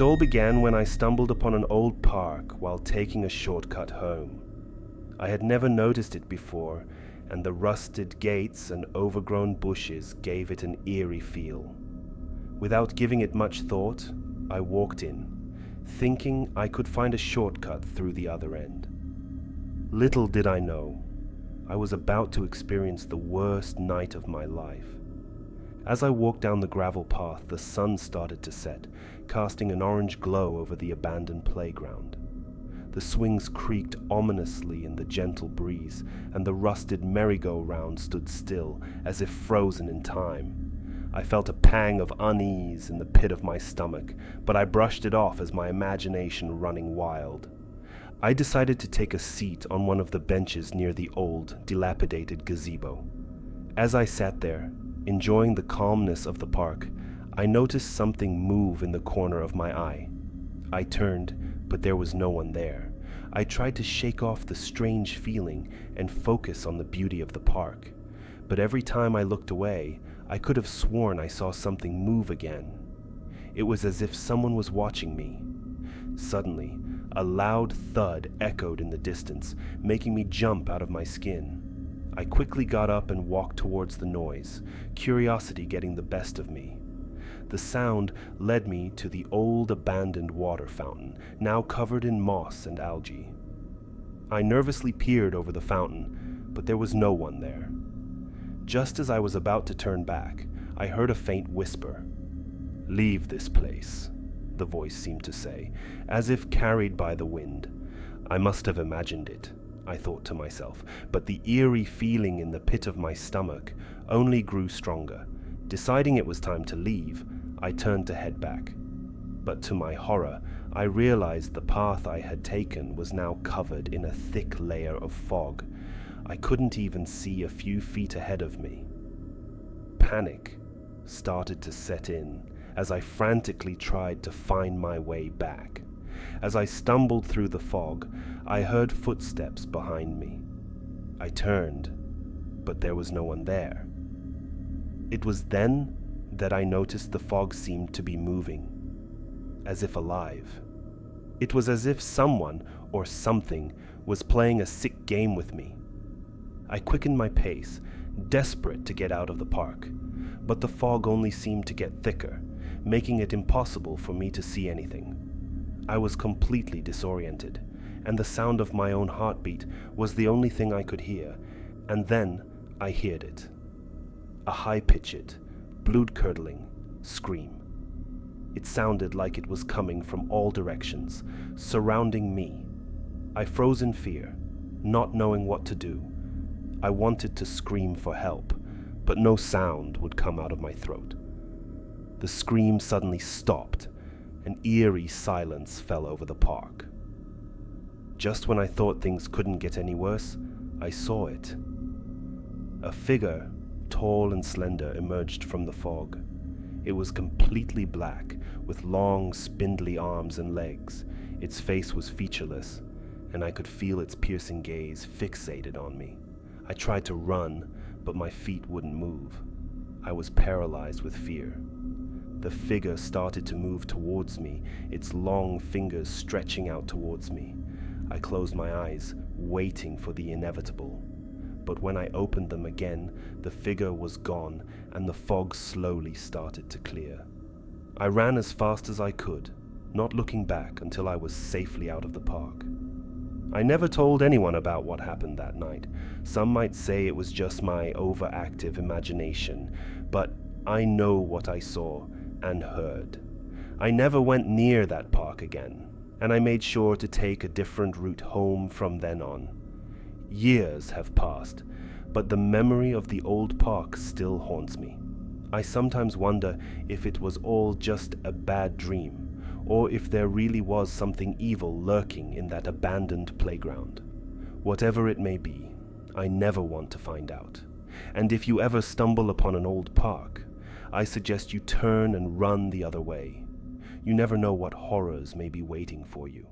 all began when I stumbled upon an old park while taking a shortcut home. I had never noticed it before, and the rusted gates and overgrown bushes gave it an eerie feel. Without giving it much thought, I walked in, thinking I could find a shortcut through the other end. Little did I know, I was about to experience the worst night of my life. As I walked down the gravel path, the sun started to set, casting an orange glow over the abandoned playground. The swings creaked ominously in the gentle breeze, and the rusted merry-go-round stood still, as if frozen in time. I felt a pang of unease in the pit of my stomach, but I brushed it off as my imagination running wild. I decided to take a seat on one of the benches near the old, dilapidated gazebo. As I sat there, enjoying the calmness of the park, I noticed something move in the corner of my eye. I turned, but there was no one there. I tried to shake off the strange feeling and focus on the beauty of the park, but every time I looked away, I could have sworn I saw something move again. It was as if someone was watching me. Suddenly, a loud thud echoed in the distance, making me jump out of my skin. I quickly got up and walked towards the noise, curiosity getting the best of me. The sound led me to the old abandoned water fountain, now covered in moss and algae. I nervously peered over the fountain, but there was no one there. Just as I was about to turn back, I heard a faint whisper. "Leave this place," the voice seemed to say, as if carried by the wind. I must have imagined it, I thought to myself, but the eerie feeling in the pit of my stomach only grew stronger. Deciding it was time to leave, I turned to head back. But to my horror, I realized the path I had taken was now covered in a thick layer of fog. I couldn't even see a few feet ahead of me. Panic started to set in as I frantically tried to find my way back. As I stumbled through the fog, I heard footsteps behind me. I turned, but there was no one there. It was then that I noticed the fog seemed to be moving, as if alive. It was as if someone or something was playing a sick game with me. I quickened my pace, desperate to get out of the park, but the fog only seemed to get thicker, making it impossible for me to see anything. I was completely disoriented, and the sound of my own heartbeat was the only thing I could hear, and then I heard it. A high-pitched, blood-curdling scream. It sounded like it was coming from all directions, surrounding me. I froze in fear, not knowing what to do. I wanted to scream for help, but no sound would come out of my throat. The scream suddenly stopped. An eerie silence fell over the park. Just when I thought things couldn't get any worse, I saw it. A figure, tall and slender, emerged from the fog. It was completely black, with long, spindly arms and legs. Its face was featureless, and I could feel its piercing gaze fixated on me. I tried to run, but my feet wouldn't move. I was paralyzed with fear. The figure started to move towards me, its long fingers stretching out towards me. I closed my eyes, waiting for the inevitable. But when I opened them again, the figure was gone, and the fog slowly started to clear. I ran as fast as I could, not looking back until I was safely out of the park. I never told anyone about what happened that night. Some might say it was just my overactive imagination, but I know what I saw and heard. I never went near that park again, and I made sure to take a different route home from then on. Years have passed, but the memory of the old park still haunts me. I sometimes wonder if it was all just a bad dream, or if there really was something evil lurking in that abandoned playground. Whatever it may be, I never want to find out. And if you ever stumble upon an old park, I suggest you turn and run the other way. You never know what horrors may be waiting for you.